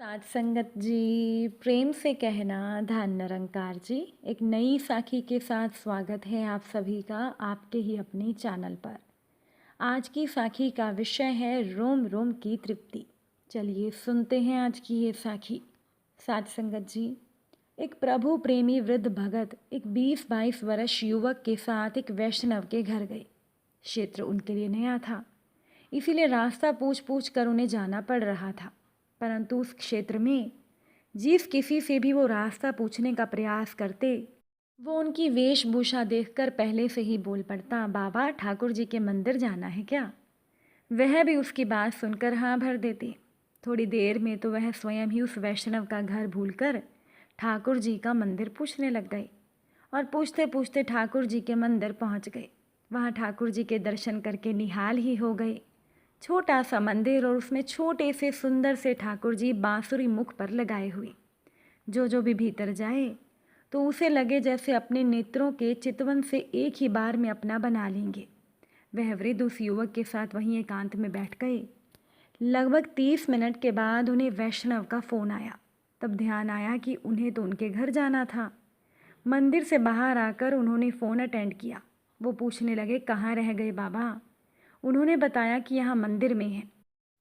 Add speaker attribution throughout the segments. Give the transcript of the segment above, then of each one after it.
Speaker 1: साथ संगत जी, प्रेम से कहना धन निरंकार जी। एक नई साखी के साथ स्वागत है आप सभी का आपके ही अपने चैनल पर। आज की साखी का विषय है रोम रोम की तृप्ति। चलिए सुनते हैं आज की ये साखी। साथ संगत जी, एक प्रभु प्रेमी वृद्ध भगत एक 20-22 वर्ष युवक के साथ एक वैष्णव के घर गए। क्षेत्र उनके लिए नया था, इसीलिए रास्ता पूछ पूछ कर उन्हें जाना पड़ रहा था। परंतु उस क्षेत्र में जिस किसी से भी वो रास्ता पूछने का प्रयास करते, वो उनकी वेशभूषा देखकर पहले से ही बोल पड़ता, बाबा ठाकुर जी के मंदिर जाना है क्या? वह भी उसकी बात सुनकर हाँ भर देते। थोड़ी देर में तो वह स्वयं ही उस वैष्णव का घर भूलकर ठाकुर जी का मंदिर पूछने लग गए और पूछते पूछते ठाकुर जी के मंदिर पहुंच गए। वहाँ ठाकुर जी के दर्शन करके निहाल ही हो गए। छोटा सा मंदिर और उसमें छोटे से सुंदर से ठाकुर जी बांसुरी मुख पर लगाए हुए। जो भी भीतर जाए तो उसे लगे जैसे अपने नेत्रों के चितवन से एक ही बार में अपना बना लेंगे। वह वृद्ध उस युवक के साथ वहीं एकांत में बैठ गए। लगभग 30 मिनट के बाद उन्हें वैष्णव का फ़ोन आया। तब ध्यान आया कि उन्हें तो उनके घर जाना था। मंदिर से बाहर आकर उन्होंने फ़ोन अटेंड किया। वो पूछने लगे, कहाँ रह गए बाबा? उन्होंने बताया कि यहाँ मंदिर में है।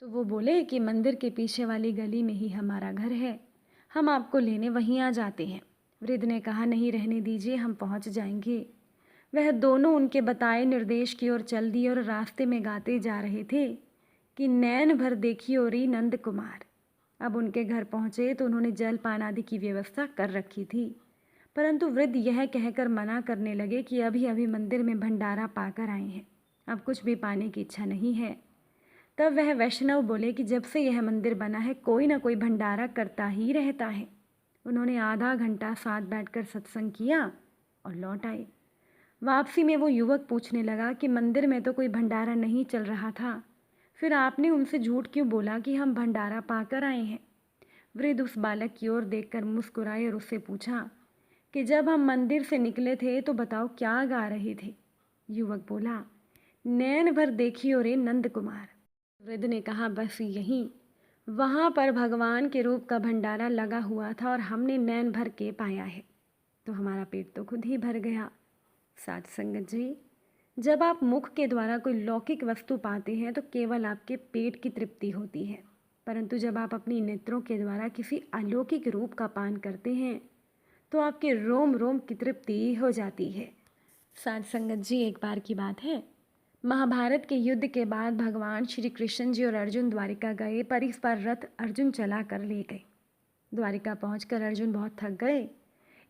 Speaker 1: तो वो बोले कि मंदिर के पीछे वाली गली में ही हमारा घर है, हम आपको लेने वहीं आ जाते हैं। वृद्ध ने कहा, नहीं रहने दीजिए, हम पहुँच जाएंगे। वह दोनों उनके बताए निर्देश की ओर चल दिए और रास्ते में गाते जा रहे थे कि नैन भर देखियो री नंद कुमार। अब उनके घर पहुँचे तो उन्होंने जल पान आदि की व्यवस्था कर रखी थी, परंतु वृद्ध यह कहकर मना करने लगे कि अभी अभी मंदिर में भंडारा पाकर आए हैं, अब कुछ भी पाने की इच्छा नहीं है। तब वह वैष्णव बोले कि जब से यह मंदिर बना है कोई ना कोई भंडारा करता ही रहता है। उन्होंने आधा घंटा साथ बैठकर सत्संग किया और लौट आए। वापसी में वो युवक पूछने लगा कि मंदिर में तो कोई भंडारा नहीं चल रहा था, फिर आपने उनसे झूठ क्यों बोला कि हम भंडारा पाकर आए हैं? वृद्ध उस बालक की ओर देखकर मुस्कुराए और उससे पूछा कि जब हम मंदिर से निकले थे तो बताओ क्या गा रहे थे? युवक बोला, नैन भर देखियो रे नंद कुमार। वृद्ध ने कहा, बस यहीं, वहाँ पर भगवान के रूप का भंडारा लगा हुआ था और हमने नैन भर के पाया है, तो हमारा पेट तो खुद ही भर गया। साथ संगत जी, जब आप मुख के द्वारा कोई लौकिक वस्तु पाते हैं तो केवल आपके पेट की तृप्ति होती है, परंतु जब आप अपनी नेत्रों के द्वारा किसी अलौकिक रूप का पान करते हैं तो आपके रोम रोम की तृप्ति हो जाती है। साथ संगत जी, एक बार की बात है, महाभारत के युद्ध के बाद भगवान श्री कृष्ण जी और अर्जुन द्वारिका गए, पर इस बार रथ अर्जुन चला कर ले गए। द्वारिका पहुंचकर अर्जुन बहुत थक गए,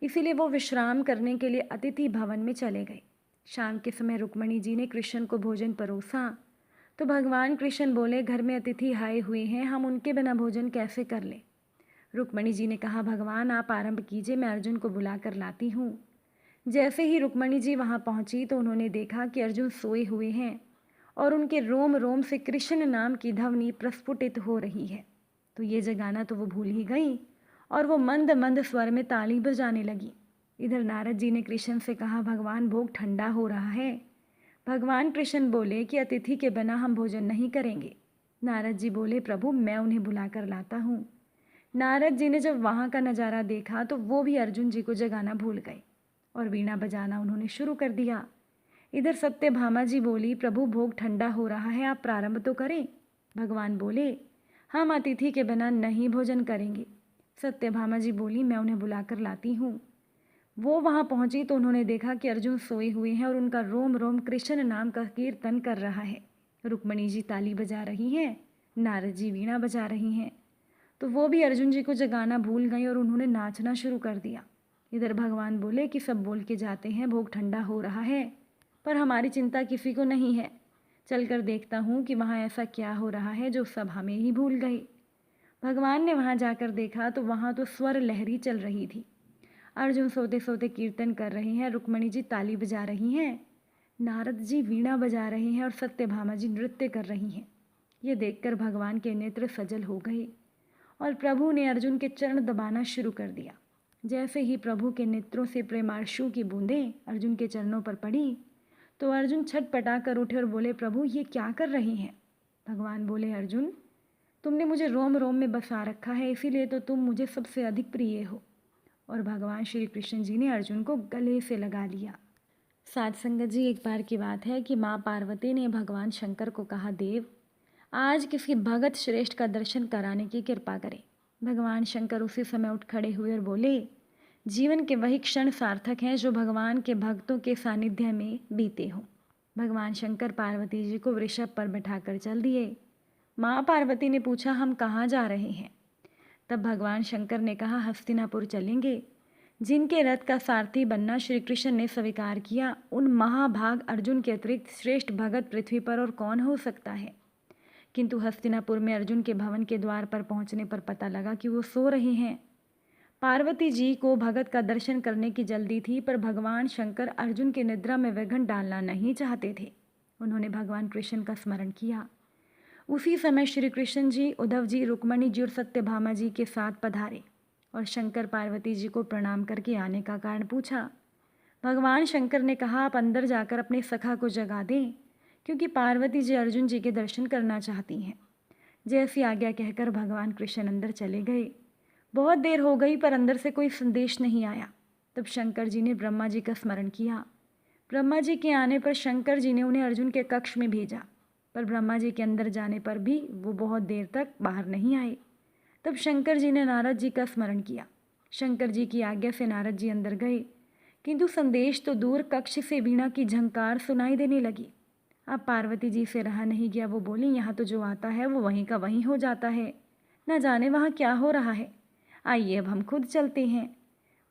Speaker 1: इसीलिए वो विश्राम करने के लिए अतिथि भवन में चले गए। शाम के समय रुक्मणी जी ने कृष्ण को भोजन परोसा तो भगवान कृष्ण बोले, घर में अतिथि आए हुए हैं, हम उनके बिना भोजन कैसे कर लें? रुक्मणी जी ने कहा, भगवान आप आरंभ कीजिए, मैं अर्जुन को बुला कर लाती हूँ। जैसे ही रुक्मणी जी वहाँ पहुँची तो उन्होंने देखा कि अर्जुन सोए हुए हैं और उनके रोम रोम से कृष्ण नाम की ध्वनि प्रस्फुटित हो रही है। तो ये जगाना तो वो भूल ही गई और वो मंद मंद स्वर में ताली बजाने लगी। इधर नारद जी ने कृष्ण से कहा, भगवान भोग ठंडा हो रहा है। भगवान कृष्ण बोले कि अतिथि के बिना हम भोजन नहीं करेंगे। नारद जी बोले, प्रभु मैं उन्हें बुला कर लाता हूँ। नारद जी ने जब वहाँ का नज़ारा देखा तो वो भी अर्जुन जी को जगाना भूल गए और वीणा बजाना उन्होंने शुरू कर दिया। इधर सत्यभामा जी बोली, प्रभु भोग ठंडा हो रहा है, आप प्रारंभ तो करें। भगवान बोले, हम अतिथि के बिना नहीं भोजन करेंगे। सत्यभामा जी बोली, मैं उन्हें बुलाकर लाती हूँ। वो वहाँ पहुँची तो उन्होंने देखा कि अर्जुन सोए हुए हैं और उनका रोम रोम कृष्ण नाम का कीर्तन कर रहा है। रुक्मणी जी ताली बजा रही हैं, नारद जी वीणा बजा रही हैं। तो वो भी अर्जुन जी को जगाना भूल गई और उन्होंने नाचना शुरू कर दिया। इधर भगवान बोले कि सब बोल के जाते हैं भोग ठंडा हो रहा है, पर हमारी चिंता किसी को नहीं है। चलकर देखता हूँ कि वहाँ ऐसा क्या हो रहा है जो सब हमें ही भूल गए। भगवान ने वहाँ जाकर देखा तो वहाँ तो स्वर लहरी चल रही थी। अर्जुन सोते सोते कीर्तन कर रहे हैं, रुक्मणी जी ताली बजा रही हैं, नारद जी वीणा बजा रहे हैं और सत्यभामा जी नृत्य कर रही हैं। ये देखकर भगवान के नेत्र सजल हो गए और प्रभु ने अर्जुन के चरण दबाना शुरू कर दिया। जैसे ही प्रभु के नेत्रों से प्रेमाश्रु की बूंदें अर्जुन के चरणों पर पड़ी तो अर्जुन छटपटा कर उठे और बोले, प्रभु ये क्या कर रही हैं? भगवान बोले, अर्जुन तुमने मुझे रोम रोम में बसा रखा है, इसीलिए तो तुम मुझे सबसे अधिक प्रिय हो। और भगवान श्री कृष्ण जी ने अर्जुन को गले से लगा लिया। साध संगत जी, एक बार की बात है कि माँ पार्वती ने भगवान शंकर को कहा, देव आज किसी भगत श्रेष्ठ का दर्शन कराने की कृपा करें। भगवान शंकर उसी समय उठ खड़े हुए और बोले, जीवन के वही क्षण सार्थक हैं जो भगवान के भक्तों के सानिध्य में बीते हों। भगवान शंकर पार्वती जी को वृषभ पर बैठाकर चल दिए। माँ पार्वती ने पूछा, हम कहाँ जा रहे हैं? तब भगवान शंकर ने कहा, हस्तिनापुर चलेंगे। जिनके रथ का सारथी बनना श्री कृष्ण ने स्वीकार किया, उन महाभाग अर्जुन के अतिरिक्त श्रेष्ठ भगत पृथ्वी पर और कौन हो सकता है। किंतु हस्तिनापुर में अर्जुन के भवन के द्वार पर पहुंचने पर पता लगा कि वो सो रहे हैं। पार्वती जी को भगत का दर्शन करने की जल्दी थी, पर भगवान शंकर अर्जुन की निद्रा में विघ्न डालना नहीं चाहते थे। उन्होंने भगवान कृष्ण का स्मरण किया। उसी समय श्री कृष्ण जी, उद्धव जी, रुक्मणी जी और सत्यभामा जी के साथ पधारे और शंकर पार्वती जी को प्रणाम करके आने का कारण पूछा। भगवान शंकर ने कहा, आप अंदर जाकर अपने सखा को जगा दें, क्योंकि पार्वती जी अर्जुन जी के दर्शन करना चाहती हैं। जैसी आज्ञा कहकर भगवान कृष्ण अंदर चले गए। बहुत देर हो गई पर अंदर से कोई संदेश नहीं आया। तब शंकर जी ने ब्रह्मा जी का स्मरण किया। ब्रह्मा जी के आने पर शंकर जी ने उन्हें अर्जुन के कक्ष में भेजा, पर ब्रह्मा जी के अंदर जाने पर भी वो बहुत देर तक बाहर नहीं आए। तब शंकर जी ने नारद जी का स्मरण किया। शंकर जी की आज्ञा से नारद जी अंदर गए, किंतु संदेश तो दूर, कक्ष से वीणा की झंकार सुनाई देने लगी। अब पार्वती जी से रहा नहीं गया। वो बोली, यहाँ तो जो आता है वो वहीं का वहीं हो जाता है, न जाने वहाँ क्या हो रहा है। आइए अब हम खुद चलते हैं।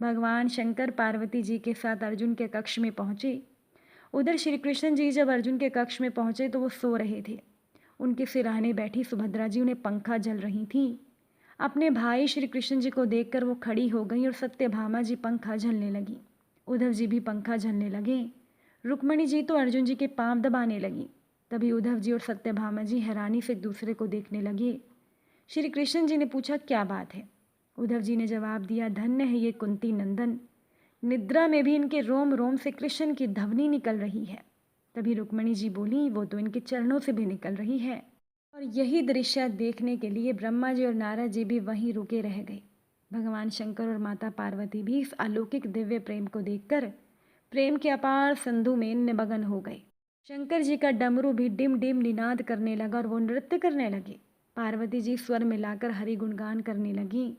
Speaker 1: भगवान शंकर पार्वती जी के साथ अर्जुन के कक्ष में पहुँचे। उधर श्री कृष्ण जी जब अर्जुन के कक्ष में पहुँचे तो वो सो रहे थे। उनके सिरहाने बैठी सुभद्रा जी उन्हें पंखा झल रही थी। अपने भाई श्री कृष्ण जी को देखकर वो खड़ी हो गई और सत्यभामा जी पंखा झलने लगी। उद्धव जी भी पंखा झलने लगे। रुक्मणी जी तो अर्जुन जी के पांव दबाने लगी। तभी उद्धव जी और सत्यभामा जी हैरानी से एक दूसरे को देखने लगे। श्री कृष्ण जी ने पूछा, क्या बात है? उद्धव जी ने जवाब दिया, धन्य है ये कुंती नंदन, निद्रा में भी इनके रोम रोम से कृष्ण की ध्वनि निकल रही है। तभी रुक्मणी जी बोली, वो तो इनके चरणों से भी निकल रही है। और यही दृश्य देखने के लिए ब्रह्मा जी और नारद जी भी वहीं रुके रह गए। भगवान शंकर और माता पार्वती भी इस अलौकिक दिव्य प्रेम को देखकर प्रेम के अपार संधु में निमग्न हो गए। शंकर जी का डमरू भी डिम डिम निनाद करने लगा और वो नृत्य करने लगे। पार्वती जी स्वर मिलाकर हरि गुणगान करने लगी।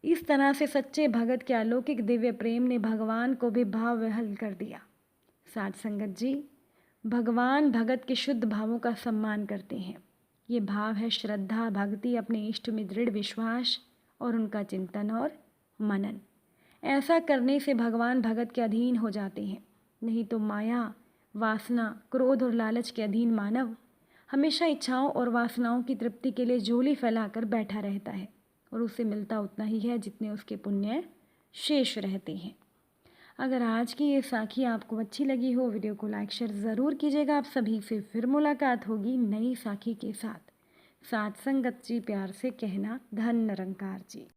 Speaker 1: इस तरह से सच्चे भगत के अलौकिक दिव्य प्रेम ने भगवान को भी भाव विह्वल कर दिया। साध संगत जी, भगवान भगत के शुद्ध भावों का सम्मान करते हैं। ये भाव है श्रद्धा, भक्ति, अपने इष्ट में दृढ़ विश्वास और उनका चिंतन और मनन। ऐसा करने से भगवान भगत के अधीन हो जाते हैं। नहीं तो माया, वासना, क्रोध और लालच के अधीन मानव हमेशा इच्छाओं और वासनाओं की तृप्ति के लिए झोली फैलाकर बैठा रहता है और उसे मिलता उतना ही है जितने उसके पुण्य शेष रहते हैं। अगर आज की ये साखी आपको अच्छी लगी हो, वीडियो को लाइक शेयर ज़रूर कीजिएगा। आप सभी से फिर मुलाकात होगी नई साखी के साथ। साथ संगत जी प्यार से कहना, धन निरंकार जी।